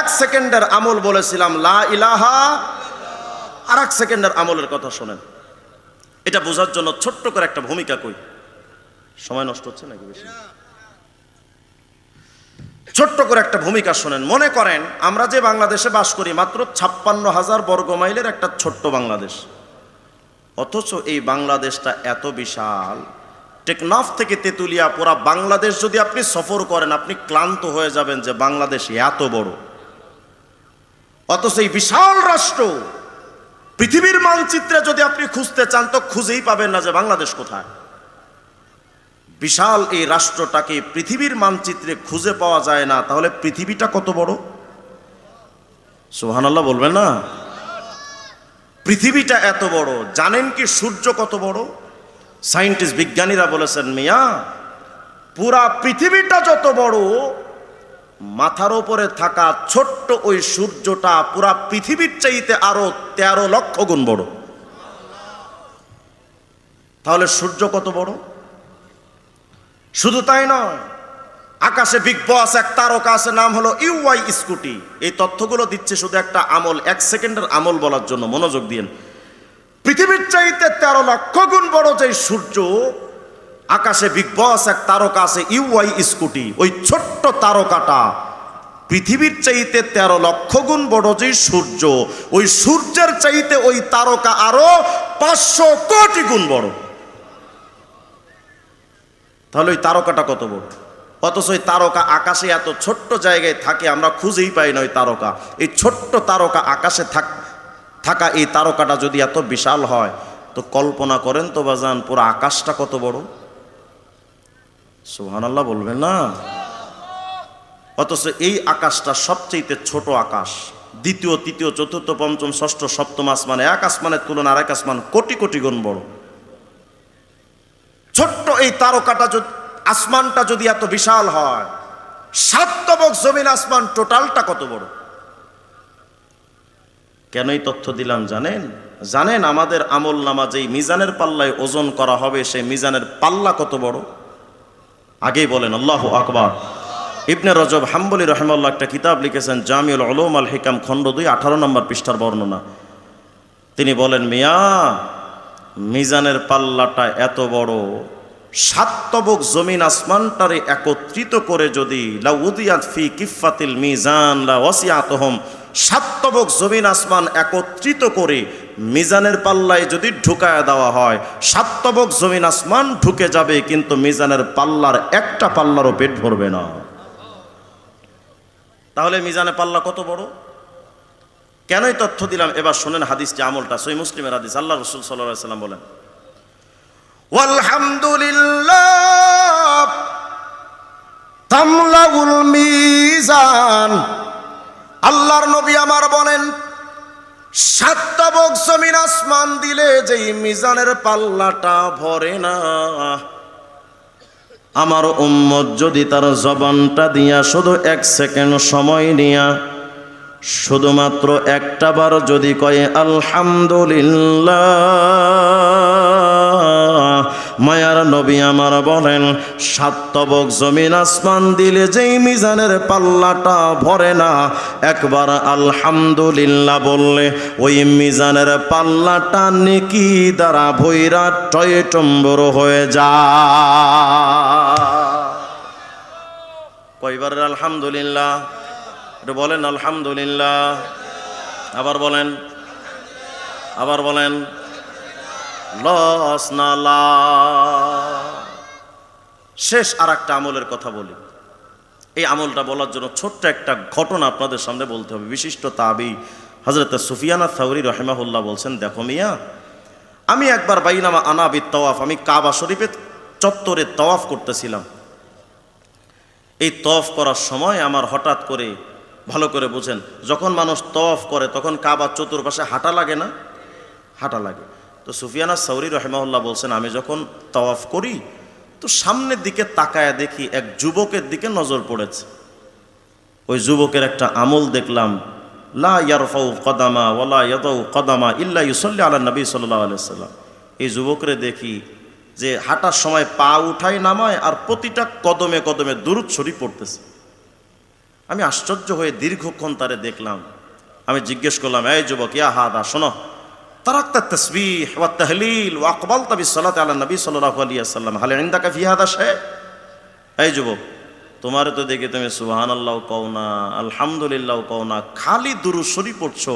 এক সেকেন্ডের আমল বলেছিলাম লা ইলাহা, আর এক সেকেন্ডের আমলের কথা শোনেন। এটা বোঝার জন্য ছোট্ট করে একটা ভূমিকা কই। সময় নষ্ট হচ্ছে নাকি বেশি? ছোট্ট করে একটা ভূমিকা শোনেন। মনে করেন আমরা যে বাংলাদেশে বাস করি মাত্র 56,000 বর্গ মাইলের একটা ছোট্ট বাংলাদেশ, অথচ এই বাংলাদেশটা এত বিশাল। টেকনাফ থেকে তেতুলিয়া পুরা বাংলাদেশ যদি আপনি সফর করেন আপনি ক্লান্ত হয়ে যাবেন যে বাংলাদেশ এত বড়। অথচ এই বিশাল রাষ্ট্র পৃথিবীর মানচিত্রে যদি আপনি খুঁজতে চান তো খুঁজেই পাবেন না যে বাংলাদেশ কোথায়। বিশাল এই রাষ্ট্রটাকে পৃথিবীর মানচিত্রে খুঁজে পাওয়া যায় না, তাহলে পৃথিবীটা কত বড়? সুবহানাল্লাহ বলবেন না? পৃথিবীটা এত বড়। জানেন কি সূর্য কত বড়? সায়েন্টিস্ট বিজ্ঞানীরা বলেছেন মিয়া পুরা পৃথিবীটা যত বড়, মাথার উপরে থাকা ছোট্ট ওই সূর্যটা পুরা পৃথিবীর চাইতে আরো 13 লক্ষ গুণ বড়। তাহলে সূর্য কত বড়? শুধু তাই নয়, আকাশে বিগ বস এক তারকা আছে, নাম হলো ইউআই স্কুটি। এই তথ্যগুলো দিচ্ছে শুধু একটা আমল, 1 সেকেন্ডের আমল বলার জন্য, মনোযোগ দিয়েন। পৃথিবীর চাইতে 13 লক্ষ গুণ বড় যে সূর্য, আকাশে বিগ বস এক তারকা আছে ইউআই স্কুটি, ওই ছোট্ট তারকাটা পৃথিবীর চাইতে 13 লক্ষ গুণ বড় যে সূর্য, ওই সূর্যের চাইতে ওই তারকা আরো 500 কোটি গুণ বড়। তাহলে ওই তারকাটা কত বড়? অথচ ওই তারকা আকাশে এত ছোট্ট জায়গায় থাকে, আমরা খুঁজেই পাই না ওই তারকা। এই ছোট্ট তারকা আকাশে থাকা এই তারকাটা যদি এত বিশাল হয় তো কল্পনা করেন তো বাজান পুরো আকাশটা কত বড়। সুবহানাল্লাহ বলবেন না? অথচ এই আকাশটা সবচেয়ে ছোট আকাশ। দ্বিতীয়, তৃতীয়, চতুর্থ, পঞ্চম, ষষ্ঠ, সপ্তম আসমানে, এক আসমানের তুলনায় আরেক আসমান কোটি কোটি গুণ বড়। ছোট্ট এই তারকাটা আসমানটা যদি এত বিশাল হয়, 7 তবক জমিন আসমান টোটালটা কত বড়। কেন এই তথ্য দিলাম জানেন? জানেন আমাদের আমল নামা যেই মিজানের পাল্লায় ওজন করা হবে সেই মিজানের পাল্লা কত বড়? আগেই বলেন আল্লাহু আকবার। ইবনে রজব হাম্বলি রাহিমাহুল্লাহ একটা কিতাব লিখেছেন জামিউল উলুম আল হিকাম, খণ্ড 2, 18 নম্বর পৃষ্ঠার বর্ণনা। তিনি বলেন মিয়া মিজানের পাল্লাটা এত বড়, 7 তবক জমিন আসমানটারে একত্রিত করে যদি লা উদিয়াত ফি কিফাতিল মিজান লা ওয়াসিআতুহুম, 7 তবক জমিন আসমান একত্রিত করে মিজানের পাল্লায় যদি ঢুকায় দেওয়া হয়, 7 তবক জমিন আসমান ঢুকে যাবে, কিন্তু মিজানের পাল্লার একটা পাল্লারও পেট ভরবে না। তাহলে মিজানের পাল্লা কত বড়? কেনই তথ্য দিলাম এবার শোনেন হাদিসটি, আমলটা সহিহ মুসলিমের হাদিস। আল্লাহ রাসূল সাল্লাল্লাহু আলাইহি সাল্লাম বলেন ওয়ালহামদুলিল্লাহ তামলাউল মিজান। আল্লাহর নবী আমার বলেন 7 তবক জমিন আসমান দিলে যেই মিজানের পাল্লাটা ভরে না, আমার উম্মত যদি তার জবানটা দিয়া শুধু 1 সেকেন্ড সময় নিয়া শুধুমাত্র একটা বার যদি কয়ে আলহামদুলিল্লাহ, মায়ার নবী আমার বলেন 7 তবক জমিন আসমান দিলে যেই মিজানের পাল্লাটা ভরে না, একবার আলহামদুলিল্লাহ বললে ওই মিজানের পাল্লাটা নেকি দ্বারা ভৈরা টয়টম্বর হয়ে যায়। কয়বার আলহামদুলিল্লাহ? একটু বলেন আলহামদুলিল্লাহ। আবার বলেন, আবার বলেন লস না লা। শেষ আর একটা আমলের কথা বলি। এই আমলটা বলার জন্য ছোট্ট একটা ঘটনা আপনাদের সামনে বলতে হবে। বিশিষ্ট তাবি হযরত সুফিয়ান আস-সাউরি রাহিমাহুল্লাহ বলছেন, দেখো মিয়া আমি একবার বাইনামা আনা বিত তাওয়াফ, আমি কাবা শরীফের চত্বরে তাওয়াফ করতেছিলাম। এই তাওয়াফ করার সময় আমার হঠাৎ করে, ভালো করে বুঝেন, যখন মানুষ তাওয়াফ করে তখন কাবার চতুর্পাশে হাঁটা লাগে না? হাঁটা লাগে। তো সুফিয়ান আস-সাউরি রাহিমাহুল্লাহ বলছেন আমি যখন তাওয়াফ করি তো সামনের দিকে তাকায়া দেখি এক যুবকের দিকে নজর পড়েছে। ওই যুবকের একটা আমল দেখলাম, লা ইয়ারফাউ কদামা ওয়ালা ইয়াদাউ কদামা ইল্লা ইউসাল্লি আলা নবী সাল্লাল্লাহু আলাইহি ওয়াসাল্লাম। এই যুবকরে দেখি যে হাঁটার সময় পা উঠায় নামায় আর প্রতিটা কদমে কদমে দুরূদ শরীফ পড়তেছে। আমি আশ্চর্য হয়ে দীর্ঘক্ষণ তারে দেখলাম। আমি জিজ্ঞেস করলাম, এই যুবক, ইয়া হাদা, শোনো, তারাকতা তাসবিহ ওয়া তাহলিল ওয়া আকবালতা বিসসালাতি আলা নবী সাল্লাল্লাহু আলাইহি ওয়াসাল্লাম, হাল ইনদাকা ফি হাদা শাই? এই যুবক, তোমারে তো দেখে তুমি সুবহানাল্লাহ কও না, আলহামদুলিল্লাহ কও না, খালি দুরূদ শরীফ পড়ছো,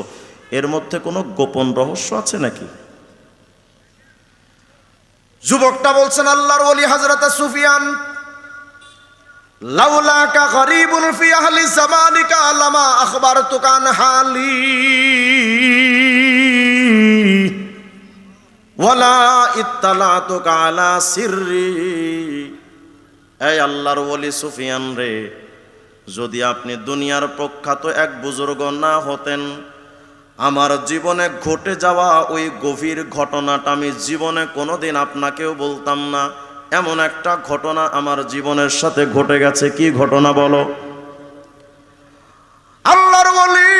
এর মধ্যে কোনো গোপন রহস্য আছে নাকি? যুবকটা বলছেন, আল্লাহর ওলি হযরত সুফিয়ান, লাউলাকা গরীবুন ফি আহলি জামানিকা লামা আখবারতুকা আন হালি ওয়ালা ইত্তালাতুকা আলা সিররি। এই আল্লাহর ওলি সুফিয়ান রে, যদি আপনি দুনিয়ার প্রখ্যাত এক বুজুর্গ না হতেন, আমার জীবনে ঘটে যাওয়া ওই গভীর ঘটনাটা আমি জীবনে কোনোদিন আপনাকেও বলতাম না। এমন একটা ঘটনা আমার জীবনের সাথে ঘটে গেছে। কি ঘটনা বলো? আল্লাহর ওলি,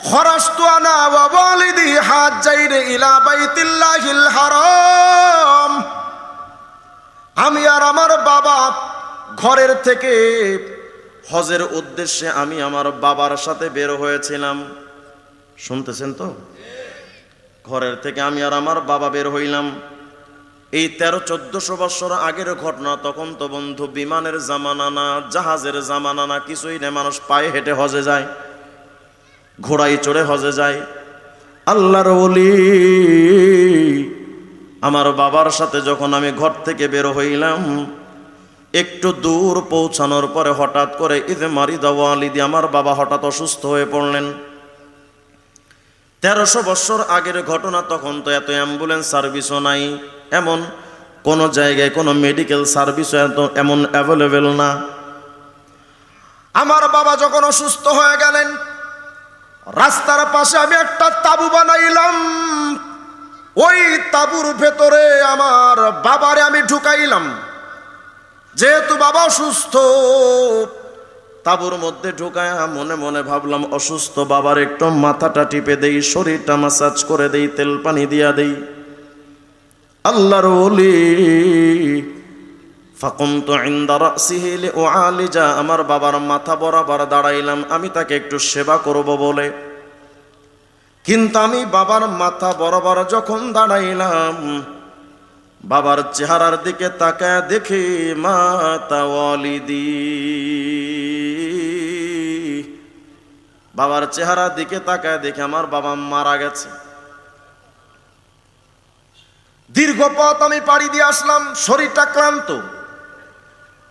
খরাজতু আনা ওয়া ওয়ালিদি হাজ্জাইন ইলা বাইতিল্লাহিল হারাম। আমি আর আমার বাবা ঘরের থেকে হজের উদ্দেশ্যে আমি আমার বাবার সাথে বের হয়েছিলাম। শুনতেছেন তো? ঘরের থেকে আমি আর আমার বাবা বের হইলাম। এই 1300-1400 বছর আগের ঘটনা। তখন তো বন্ধু বিমানের জামানা না, জাহাজের জামানা না, কিছুই না। মানুষ পায়ে হেঁটে হজে যায়, ঘোড়ায় চড়ে হজে যায়। আল্লাহর ওলি, আমার বাবার সাথে যখন আমি ঘর থেকে বের হইলাম, একটু দূর পৌঁছানোর পরে হঠাৎ করে ইদ মারিদা ওয়ালিদি, আমার বাবা হঠাৎ অসুস্থ হয়ে পড়লেন। 1300 বছর আগের ঘটনা। তখন তো এত অ্যাম্বুলেন্স সার্ভিসও নাই, এমন কোন জায়গায় কোনো মেডিকেল সার্ভিসও এমন অ্যাভেলেবেল না। আমার বাবা যখন অসুস্থ হয়ে গেলেন, রাস্তার পাশে আমি একটা তাবু বানাইলাম। ওই তাবুর ভেতরে আমার বাবারে আমি ঢুকাইলাম। যেহেতু বাবা অসুস্থ, তাবুর মধ্যে ঢুকায় মনে মনে ভাবলাম, অসুস্থ বাবার একটু মাথাটা টিপে দেই, শরীরটা মাসাজ করে দেই, তেল পানি দিয়া দেই। আল্লাহর ওলি, ফাকুমতু ইনদা রাসিহি লিউআলিজা, আমার বাবার মাথা বরাবর দাঁড়াইলাম আমি তাকে একটু সেবা করব বলে। কিন্তু আমি বাবার মাথা বরাবর যখন দাঁড়াইলাম, বাবার চেহারার দিকে তাকায় দেখি মাতা ওয়ালিদি, বাবার চেহারার দিকে তাকায় দেখি আমার বাবা মারা গেছে। দীর্ঘ পথ আমি পাড়ি দিয়ে আসলাম, শরীরটা ক্লান্ত।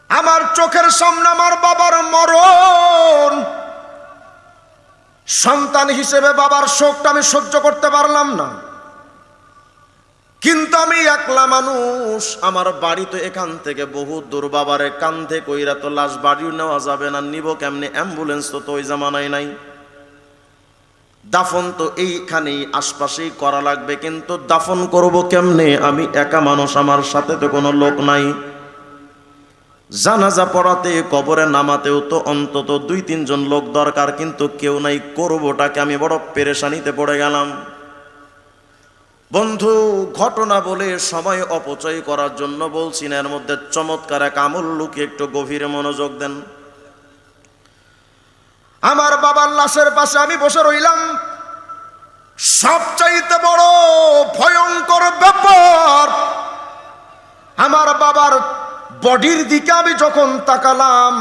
আমার চোখের সামনে আমার বাবার মরণ। সন্তান হিসেবে বাবার শোকটা আমি সহ্য করতে পারলাম না। কিন্তু আমি একলা মানুষ, আমার বাড়ি তো এখান থেকে বহু দূর। বাবারে কান্ধে কইরা তো লাশ বাড়িও নেওয়া যাবে না, নিব কেমনে? অ্যাম্বুলেন্স তো ওই জামানায় নাই। দাফন তো এইখানেই আশপাশেই করা লাগবে, কিন্তু দাফন করব কেমনে? আমি একা মানুষ, আমার সাথে তো কোনো লোক নাই। জানাজা পড়াতে, কবরে নামাতেও তো অন্তত 2-3 জন লোক দরকার, কিন্তু কেউ নাই। করবোটাকে? আমি বড় পেরেশানিতে পড়ে গেলাম। বন্ধু, ঘটনা বলে সময় অপচয় করার জন্য বলছি না, এর মধ্যে চমৎকার এক আমল লুকিয়ে, একটু গভীরে মনোযোগ দেন। আমার বাবার লাশের পাশে আমি বসে রইলাম। সবচাইতে বড় ভয়ঙ্কর ব্যাপার, আমার বাবার বডির দিকে আমি যখন তাকালাম,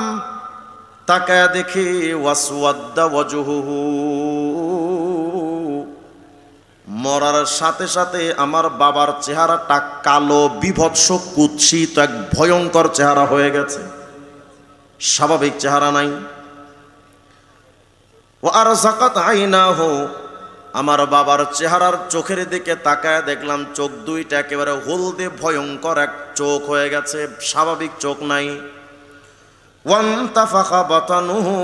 তাকায় দেখি ওয়াসওয়াদ্দা ওয়াজহুহু, মরার সাথে সাথে আমার বাবার চেহারাটা কালো, বিভৎস, কুৎসিত, এক ভয়ঙ্কর চেহারা হয়ে গেছে। স্বাভাবিক চেহারা নাই। ওয়ারযাকাত আইনাহু, আমার বাবার চেহারার চোখের দিকে তাকায় দেখলাম চোখ দুইটা একেবারে হলদে, ভয়ঙ্কর এক চোখ হয়ে গেছে, স্বাভাবিক চোখ নাই। ওয়ান্তাফাখা বাতানুহু,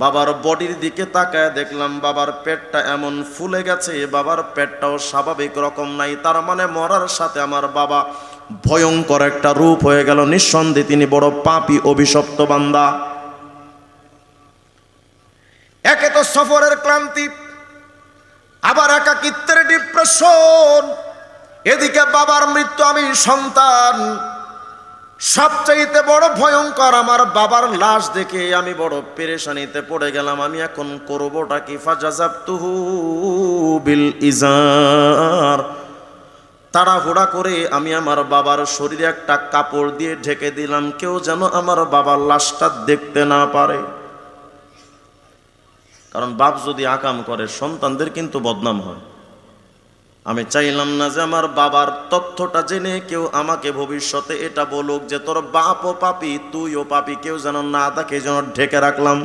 বাবার বডির দিকে তাকায় দেখলাম বাবার পেটটা এমন ফুলে গেছে, বাবার পেটটাও স্বাভাবিক রকম নাই। তার মানে মরার সাথে আমার বাবা ভয়ঙ্কর একটা রূপ হয়ে গেল। নিঃসন্দেহে তিনি বড় পাপী, অভিশপ্ত বান্দা। একে তো সফরের ক্লান্তি, আবার একাকিত্বের ডিপ্রেশন, এদিকে বাবার মৃত্যু, আমি সন্তান। সবচাইতে বড় ভয়ঙ্কর আমার বাবার লাশ দেখে আমি বড় পেরেশানিতে পড়ে গেলাম। আমি এখন করবোটা কি? ফাজাযাবতুহু বিল ইজার, তাড়াহুড়া করে আমি আমার বাবার শরীরে একটা কাপড় দিয়ে ঢেকে দিলাম, কেউ যেন আমার বাবার লাশটা দেখতে না পারে। কারণ বাপ যদি আকাম করে সন্তানদের কিন্তু বদনাম হয়। আমি চাইলাম না যে আমার বাবার তথ্যটা জেনে কেউ আমাকে ভবিষ্যতে এটা বলুক যে তোর বাপও পাপী, তুইও পাপী, কেউ যেন না দেখে, যেন ঢেকে রাখলাম।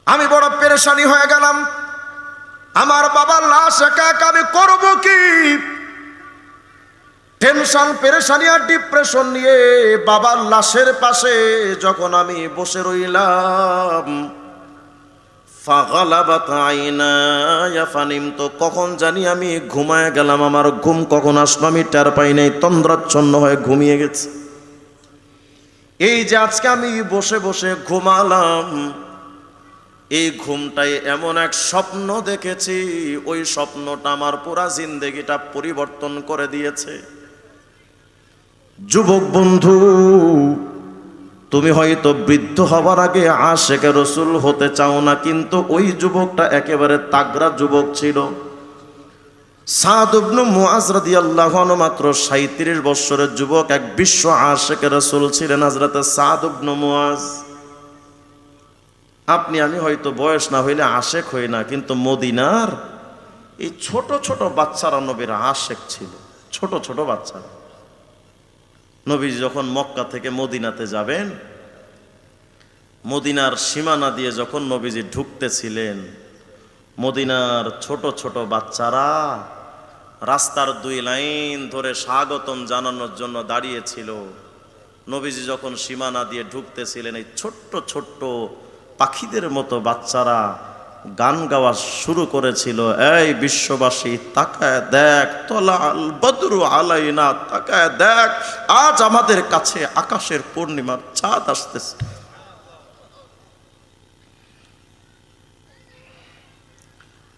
আমি বড় পেরেশানি হয়ে গেলাম। আমার বাবার লাশ একা একা আমি করব কি? টেনশন, পেরেশানি আর ডিপ্রেশন নিয়ে বাবার লাশের পাশে যখন আমি বসে রইলাম, ফাগালাবাত আইনায়া ফানিমতু, কখন জানি আমি ঘুমায় গেলাম। আমার ঘুম কখন আসলো আমি টের পাই নাই, তন্দ্রাচ্ছন্ন হয়ে ঘুমিয়ে গেছি। এই যে আজকে আমি বসে বসে ঘুমালাম, এই ঘুমটাই এমন এক স্বপ্ন দেখেছি, ওই স্বপ্নটা আমার পুরা জিন্দেগিটা পরিবর্তন করে দিয়েছে। যুবক বন্ধু, তুমি হয়তো বৃদ্ধ হবার আগে আশেকে রসুল হতে চাও না, কিন্তু ওই যুবকটা একেবারে তাগড়া যুবক ছিল। সাদ ইবনে মুআজ রাদিয়াল্লাহু আনহু মাত্র 37 বছরের যুবক, এক বিশ্ব আশেকে রসুল ছিলেন হযরত সাদ ইবনে মুআজ। আপনি আমি হয়তো বয়স না হইলে আশেক হই না, কিন্তু মদিনার এই ছোট ছোট বাচ্চারা নবীর আশেক ছিল। ছোট ছোট বাচ্চা। নবী যখন মক্কা থেকে মদিনাতে যাবেন, মদিনার সীমানা দিয়ে যখন নবীজি ঢুকতেছিলেন, মদিনার ছোট ছোট বাচ্চারা রাস্তার 2 লাইন ধরে স্বাগতম জানানোর জন্য দাঁড়িয়েছিল। নবীজি যখন সীমানা দিয়ে ঢুকতেছিলেন, এই ছোট্ট ছোট্ট পাখিদের মতো বাচ্চারা গান গাওয়া শুরু করেছিল, এই বিশ্ববাসী তাকায় দেখ, তলা আল বদরু আলাইনা, তাকায় দেখ, আজ আমাদের কাছে আকাশের পূর্ণিমার চাঁদ আসতেছে।